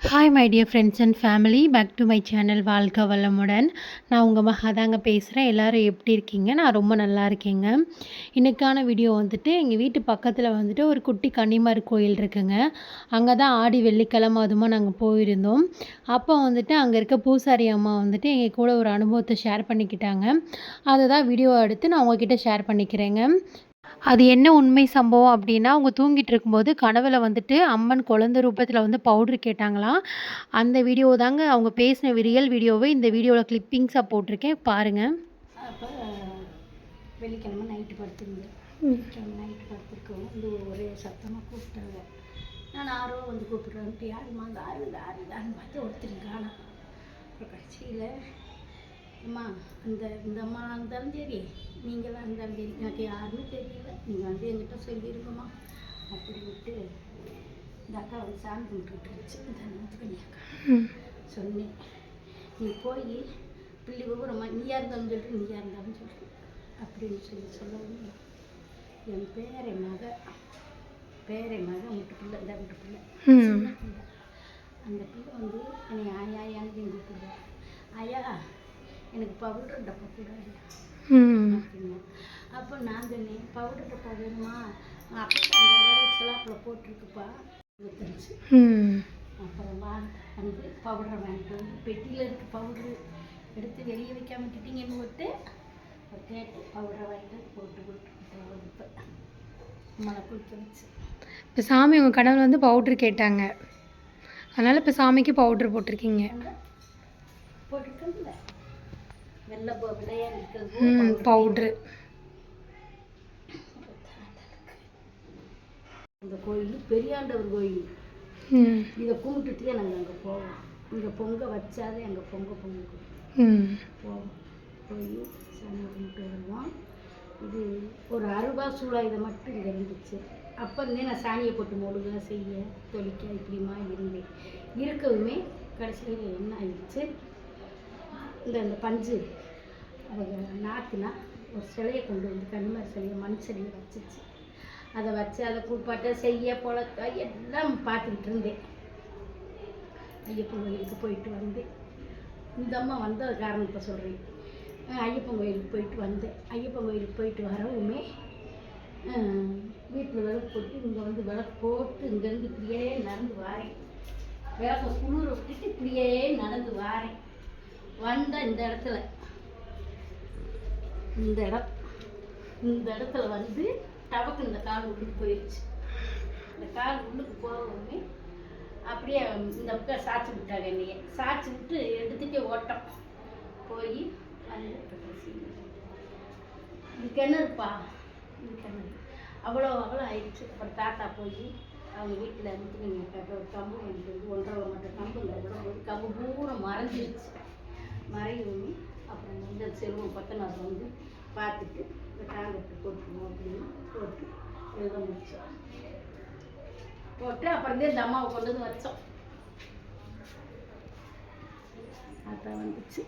Hi my dear friends and family, back to my channel வாழ்க வளமுடன். நான் உங்கள் மகா தாங்க பேசுகிறேன். எல்லோரும் எப்படி இருக்கீங்க? நான் ரொம்ப நல்லா இருக்கேங்க. இன்றைக்கான வீடியோ வந்துட்டு எங்கள் வீட்டு பக்கத்தில் வந்துட்டு ஒரு குட்டி கன்னிமார் கோயில் இருக்குங்க. அங்கே தான் ஆடி வெள்ளிக்கிழமை அதுமா நாங்கள் போயிருந்தோம். அப்போ வந்துட்டு அங்கே இருக்க பூசாரி அம்மா வந்துட்டு எங்கள் கூட ஒரு அனுபவத்தை ஷேர் பண்ணிக்கிட்டாங்க. அதை தான் வீடியோ எடுத்து நான் உங்ககிட்ட ஷேர் பண்ணிக்கிறேங்க. அது என்ன உண்மை சம்பவம் அப்படின்னா, அவங்க தூங்கிட்டு இருக்கும்போது கனவுல வந்துட்டு அம்மன் குழந்தை ரூபத்தில வந்து பவுடர் கேட்டாங்களாம். அந்த வீடியோ தாங்க அவங்க பேசின ரியல் வீடியோவை இந்த வீடியோவில் கிளிப்பிங்ஸாக போட்டிருக்கேன் பாருங்க. அப்போ வெள்ளிக்கிழமை நைட்டு படுத்துருந்தேன். வெள்ளிக்கிழமை நைட்டு படுத்துருக்கவும் வந்து ஒரே சத்தமாக கூப்பிட்டாங்க. நான் ஆரோ வந்து கூப்பிட்றேன்ட்டு யாருமா அந்த ஆறுதான்னு பார்த்து ஒருத்தர் காணும். அப்புறம் கடைசியில் அம்மா இந்த அம்மா இருந்தாலும் சரி, நீங்களாம் இருந்தாலும் சரி, எனக்கு யாருன்னு தெரியல, நீங்கள் வந்து என்கிட்ட சொல்லிடுங்கம்மா அப்படின்ட்டு இந்த அக்கா வந்து சாமி கும்பிட்டுருச்சு. இந்த நூற்றுக்கணி அக்கா சொன்னேன், நீ போய் பிள்ளை விவரமா நீயாக இருந்தாலும் சொல்லி நீயாக இருந்தாலும் சொல்லி அப்படின்னு சொல்லவும் என் பேரை மக முட்டு பிள்ளை இந்த முட்டு பிள்ளை சின்ன பிள்ளை, அந்த பிள்ளை வந்து என்னை ஆயான்னு கூப்பிடுவேன். ஆயா எனக்கு பவுடர் டப்பா கூட இல்லை அப்படின்னா. அப்போ நான் சொன்னேன், பவுடர் டப்பா வேணுமா? அப்போ அந்த வர சிலாப்பில் போட்டிருக்குப்பா தெரிஞ்சு. அப்புறம் வந்து பவுடரை வாங்கிட்டு வந்து பெட்டியில் இருக்க பவுட்ரு எடுத்து வெளியே வைக்காம விட்டுட்டீங்கன்னு போட்டு கேட்டு பவுடரை வாங்கிட்டு போட்டு கொடுத்து மழை குளிக்க வச்சு. இப்போ சாமி உங்கள் கடவுள் வந்து பவுட்ரு கேட்டாங்க, அதனால் இப்போ சாமிக்கு பவுட்ரு போட்டிருக்கீங்க. போட்டிருக்கல வெள்ளை விளையாடி இருக்கிறது பவுட்ரு. இந்த கோயில் பெரியாண்டவர் கோயில். இதை கும்பிட்டுட்டே நாங்கள் அங்கே போவோம். இங்கே பொங்க வச்சாலே அங்கே பொங்க போவோம். போய் சாமி கும்பிட்டு வருவோம். இது ஒரு அருவா சூழாயுதம் மட்டும் இங்கே இருந்துச்சு. அப்போ இருந்தே நான் சாணியை போட்டு மொழுக செய்ய தொழிக்க இப்படிமா இருந்தேன். இருக்கவுமே கடைசியில் என்ன ஆயிடுச்சு, இந்த பஞ்சு அவங்க நாத்துனா ஒரு சிலையை கொண்டு வந்து கன்னிமார் சிலையை மண் சிலையை வச்சிச்சு. அதை வச்சு அதை கூப்பாட்ட செய்ய பொழக்க எல்லாம் பார்த்துக்கிட்டு இருந்தேன். ஐயப்பன் கோயிலுக்கு போயிட்டு வந்தேன். இந்த அம்மா வந்த காரணத்தை சொல்கிறேன். ஐயப்பன் கோயிலுக்கு போயிட்டு வந்தேன். ஐயப்பன் கோயிலுக்கு போயிட்டு வரவுமே வீட்டில் விளக்கு போட்டு இங்கே வந்து விளக்கு போட்டு இங்கேருந்து இப்படியே நடந்து வாரேன். விளக்க குளிர விட்டுட்டு இப்படியே நடந்து வாரேன். வந்த இந்த இடத்துல வந்து டபக்கு இந்த கால் உள்ளுக்கு போயிடுச்சு. இந்த கால் உள்ளுக்கு போகவுமே அப்படியே இந்த பக்கம் சாய்ச்சி விட்டாங்க. என்னைய சாய்ச்சி விட்டு எடுத்துகிட்டே ஓட்டம் போய் வந்து இது கிணறுப்பா, இது கிணறு அவ்வளோ ஆயிடுச்சு. அப்புறம் தாத்தா போய் அவங்க வீட்டில் இருந்துட்டு ஒரு கம்பு வந்து 1.5 மட்டும் கம்புங்கிற கூட ஒரு கம்பு பூரா மறைஞ்சிருச்சு. மறையுமே அப்புறம் வந்து செல்வம் பத்தனார் வந்து பார்த்துட்டு இந்த காங்கட்டு போட்டுருவோம் அப்படின்னு போட்டு எழுத முடிச்சோம். போட்டு அப்புறம் இந்த அம்மாவை கொண்டு வந்து வச்சோம். அதான் வந்துச்சு.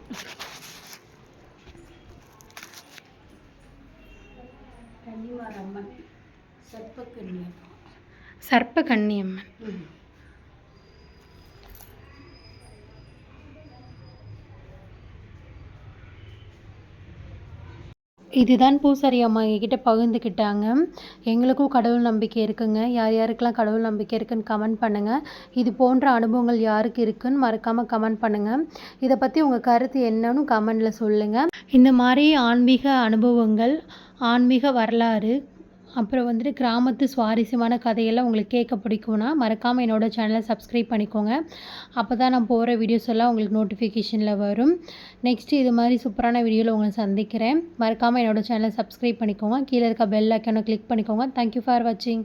கன்னிமார் அம்மன் சர்ப்ப கன்னியம்மன். இதுதான் பூசாரி அம்மா எங்ககிட்ட பகிர்ந்துக்கிட்டாங்க. எங்களுக்கும் கடவுள் நம்பிக்கை இருக்குங்க. யார் யாருக்கெல்லாம் கடவுள் நம்பிக்கை இருக்குன்னு கமெண்ட் பண்ணுங்கள். இது போன்ற அனுபவங்கள் யாருக்கு இருக்குன்னு மறக்காமல் கமெண்ட் பண்ணுங்கள். இதை பற்றி உங்கள் கருத்து என்னன்னு கமெண்டில் சொல்லுங்கள். இந்த மாதிரி ஆன்மீக அனுபவங்கள், ஆன்மீக வரலாறு, அப்புறம் வந்துட்டு கிராமத்து சுவாரஸ்யமான கதையெல்லாம் உங்களுக்கு கேட்க பிடிக்கும்னா மறக்காமல் என்னோடய சேனலை சப்ஸ்கிரைப் பண்ணிக்கோங்க. அப்போ தான் நான் போகிற வீடியோஸ் எல்லாம் உங்களுக்கு நோட்டிஃபிகேஷனில் வரும். நெக்ஸ்ட்டு இது மாதிரி சூப்பரான வீடியோவில் உங்களை சந்திக்கிறேன். மறக்காமல் என்னோடய சேனலை சப்ஸ்கிரைப் பண்ணிக்கோங்க. கீழே இருக்க பெல் ஐக்கானை கிளிக் பண்ணிக்கோங்க. தேங்க்யூ ஃபார் வாட்சிங்.